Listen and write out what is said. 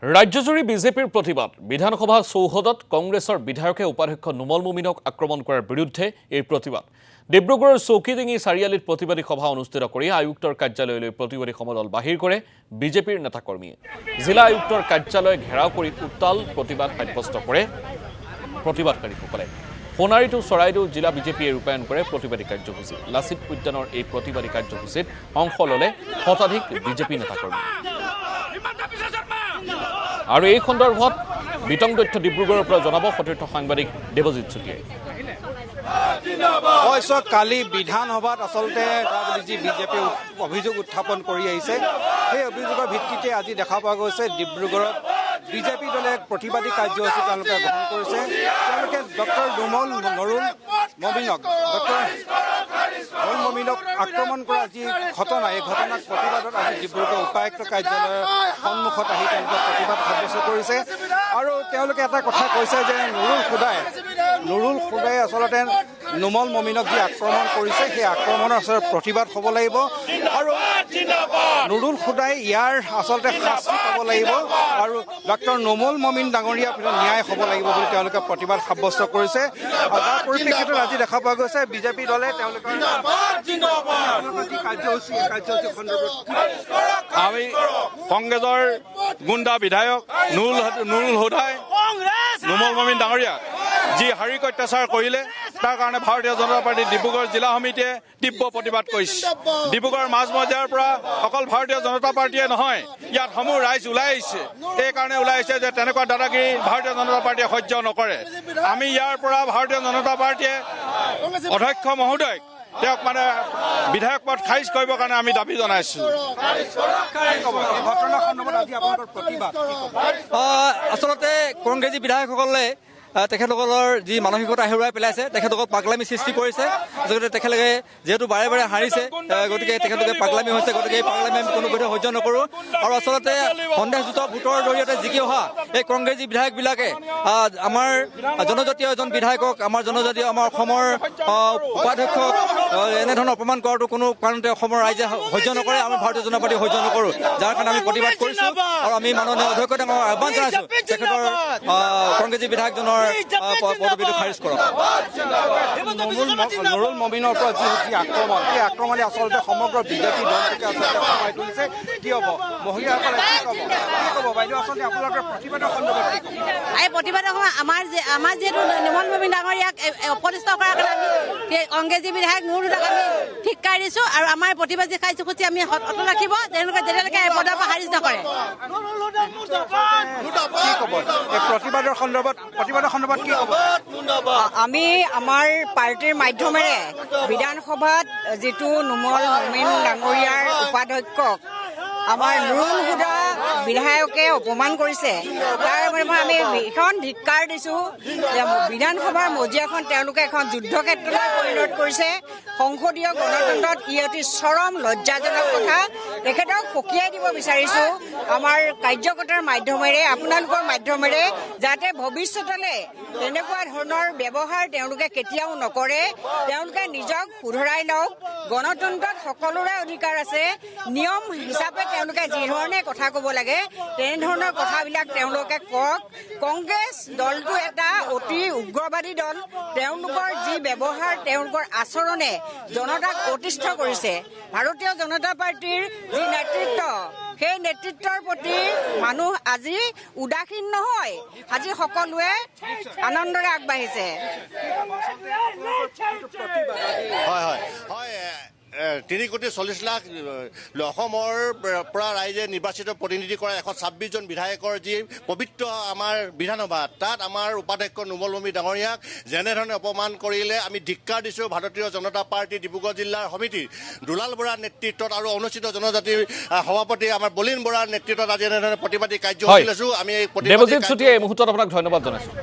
ৰাজ্যজুৰি বিজেপিৰ প্ৰতিবাদ বিধানসভা চৌহদত কংগ্ৰেছৰ বিধায়কে উপাধ্যক্ষ নুমল মুমিনক আক্ৰমণ কৰাৰ বিৰুদ্ধে এই প্ৰতিবাদ ডিব্ৰুগড়ৰ চৌকিডিঙি চাৰিআলিত প্ৰতিবাদী সভা অনুষ্ঠিত কৰি আয়ুক্তৰ কাৰ্যালয়লৈ প্ৰতিবাদী সমদল বাহিৰ কৰে বিজেপিৰ নেতাকৰ্মীয়ে জিলা আয়ুক্তৰ কাৰ্যালয় ঘেৰাও কৰি উত্তাল প্ৰতিবাদ সাব্যস্ত কৰে প্ৰতিবাদকাৰীসকলে সোণাৰীটো চৰাইদেউ জিলা বিজেপিয়ে ৰূপায়ণ কৰে প্ৰতিবাদী কাৰ্যসূচী লাচিত উদ্যানৰ এই প্ৰতিবাদী কাৰ্যসূচীত অংশ ল'লে শতাধিক বিজেপি নেতাকৰ্মী আৰু এই সন্দৰ্ভত বিতং তথ্য ডিব্ৰুগড়ৰ পৰা জনাব সতীৰ্থ সাংবাদিক দেৱজিৎ চুটিয়াই কালি বিধানসভাত আচলতে যি বিজেপি অভিযোগ উত্থাপন কৰি আহিছে সেই অভিযোগৰ ভিত্তিতে আজি দেখা পোৱা গৈছে ডিব্ৰুগড়ত বিজেপি দলে প্ৰতিবাদী কাৰ্যসূচী তেওঁলোকে গ্ৰহণ কৰিছে তেওঁলোকে ডক্টৰ নুমল মমিনক আক্ৰমণ কৰা যি ঘটনা এই ঘটনাক প্ৰতিবাদত আজি ডিব্ৰুগড় উপায়ুক্ত কাৰ্যালয়ৰ সন্মুখত আহি তেওঁলোকে প্ৰতিবাদ সাব্যস্ত কৰিছে আৰু তেওঁলোকে এটা কথা কৈছে যে নুৰুল খুদাই আচলতে নুমল মমিনক যি আক্ৰমণ কৰিছে সেই আক্ৰমণৰ আচলতে প্ৰতিবাদ হ'ব লাগিব আৰু নুৰুল খুদাই ইয়াৰ আচলতে শাস্তি পাব লাগিব আৰু ডক্টৰ নুমল মমিন ডাঙৰীয়া ন্যায় হ'ব লাগিব বুলি তেওঁলোকে প্ৰতিবাদ সাব্যস্ত কৰিছে যাৰ পৰিপ্ৰেক্ষিতত আজি দেখা পোৱা গৈছে বিজেপি দলে তেওঁলোকৰ আমি কংগ্ৰেছৰ গুণ্ডা বিধায়ক নুৰুল হুদাই নুমল মমিন ডাঙৰীয়াক যি শাৰীৰিক অত্যাচাৰ কৰিলে তাৰ কাৰণে ভাৰতীয় জনতা পাৰ্টি ডিব্ৰুগড় জিলা সমিতিয়ে তীব্ৰ প্ৰতিবাদ কৰিছে ডিব্ৰুগড়ৰ মাজমজিয়াৰ পৰা অকল ভাৰতীয় জনতা পাৰ্টিয়ে নহয় ইয়াত সমূহ ৰাইজ ওলাই আহিছে এইকাৰণে ওলাই আহিছে যে তেনেকুৱা দাদাগিৰি ভাৰতীয় জনতা পাৰ্টিয়ে সহ্য নকৰে আমি ইয়াৰ পৰা ভাৰতীয় জনতা পাৰ্টিয়ে অধ্যক্ষ মহোদয়ক তেওঁক বিধায়ক পদ খাৰিজ কৰিবৰ কাৰণে আমি দাবী জনাইছো আচলতে কংগ্ৰেছী বিধায়কসকলে তেখেতসকলৰ যি মানসিকতা হেৰুৱাই পেলাইছে তেখেতসকল পাগলামি সৃষ্টি কৰিছে আচলতে তেখেতলোকে যিহেতু বাৰে বাৰে হাৰিছে গতিকে তেখেতলোকে পাগলামি হৈছে গতিকে এই পাগলামি আমি কোনো বিধে সহ্য নকৰোঁ আৰু আচলতে সন্দেহযুক্ত ভোটৰ জৰিয়তে জিকি অহা এই কংগ্ৰেছী বিধায়কবিলাকে আমাৰ জনজাতীয় এজন বিধায়কক আমাৰ অসমৰ উপাধ্যক্ষক এনেধৰণৰ অপমান কৰাটো কোনো কাৰণতে অসমৰ ৰাইজে সহ্য নকৰে আমি ভাৰতীয় জনতা পাৰ্টি সহ্য নকৰোঁ যাৰ কাৰণে আমি প্ৰতিবাদ কৰিছোঁ আৰু আমি মাননীয় অধ্যক্ষ ডাঙৰ আহ্বান জনাইছোঁ তেখেতৰ কংগ্ৰেছী বিধায়কজনৰ পদবীটো খাৰিজ কৰক নুৰুল মমিনৰ পৰা যি আক্ৰমণ সেই আক্ৰমণে আচলতে সমগ্ৰ বিজেপি দলটোকে আচলতে সহায় তুলিছে কি হ'ব মহিলাসকলে কি ক'ব বাইদেউ আচলতে আপোনালোকৰ প্ৰতিবাদৰ সন্দৰ্ভত কি ক'ব এই প্ৰতিবাদৰ সময় আমাৰ যিহেতু নুমল মমিন ডাঙৰীয়াক অপদস্থ কৰাৰ কাৰণে আমি কংগ্ৰেছী বিধায়ক নুৰুল হুদাক আমি ধিক্কাৰ দিছোঁ আৰু আমাৰ প্ৰতিবাদী কাৰ্যসূচী আমি অটুট ৰাখিব তেওঁলোকে যেতিয়ালৈকে এই পদৰ পৰা খাৰিজ নকৰে কি ক'ব এই প্ৰতিবাদৰ সন্দৰ্ভত কি ক'ব আমি আমাৰ পাৰ্টিৰ মাধ্যমেৰে বিধানসভাত যিটো নুমল মমিন ডাঙৰীয়াৰ উপাধ্যক্ষক আমাৰ নুৰুল হুদা বিধায়কে অপমান কৰিছে তাৰ বাবে আমি ভীষণ ধিক্কাৰ দিছোঁ বিধানসভাৰ মজিয়াখন তেওঁলোকে এখন যুদ্ধক্ষেত্ৰলৈ পৰিণত কৰিছে সংসদীয় গণতন্ত্ৰত ই অতি চৰম লজ্জাজনক কথা তেখেতক সকীয়াই দিব বিচাৰিছোঁ আমাৰ কাৰ্যকৰ্তাৰ মাধ্যমেৰে আপোনালোকৰ মাধ্যমেৰে যাতে ভৱিষ্যতলৈ তেনেকুৱা ধৰণৰ ব্যৱহাৰ তেওঁলোকে কেতিয়াও নকৰে তেওঁলোকে নিজক শুধৰাই লওক গণতন্ত্ৰত সকলোৰে অধিকাৰ আছে নিয়ম হিচাপে তেওঁলোকে যি ধৰণে কথা ক'ব লাগে তেনেধৰণৰ কথাবিলাক তেওঁলোকে কওক কংগ্ৰেছ দলটো এটা অতি উগ্ৰবাদী দল তেওঁলোকৰ যি ব্যৱহাৰ তেওঁলোকৰ আচৰণে জনতাক অতিষ্ঠ কৰিছে ভাৰতীয় জনতা পাৰ্টিৰ যি নেতৃত্ব সেই নেতৃত্বৰ প্ৰতি মানুহ আজি উদাসীন নহয় আজি সকলোৱে আনন্দৰে আগবাঢ়িছে হয় 3,40,00,000 অসমৰ পৰা ৰাইজে নিৰ্বাচিত প্ৰতিনিধি কৰা 126 জন বিধায়কৰ যি পবিত্ৰ আমাৰ বিধানসভা তাত আমাৰ উপাধ্যক্ষ নুমল মমিন ডাঙৰীয়াক যেনেধৰণে অপমান কৰিলে আমি ধিক্কাৰ দিছোঁ ভাৰতীয় জনতা পাৰ্টি ডিব্ৰুগড় জিলাৰ সমিতিৰ দুলাল বৰাৰ নেতৃত্বত আৰু অনুষ্ঠিত জনজাতিৰ সভাপতি আমাৰ বলিন বৰাৰ নেতৃত্বত আজি এনেধৰণে প্ৰতিবাদী কাৰ্যসূচী লৈছোঁ আমি দেৱজিৎ চুটিয়াই এই মুহূৰ্তত আপোনাক ধন্যবাদ জনাইছোঁ।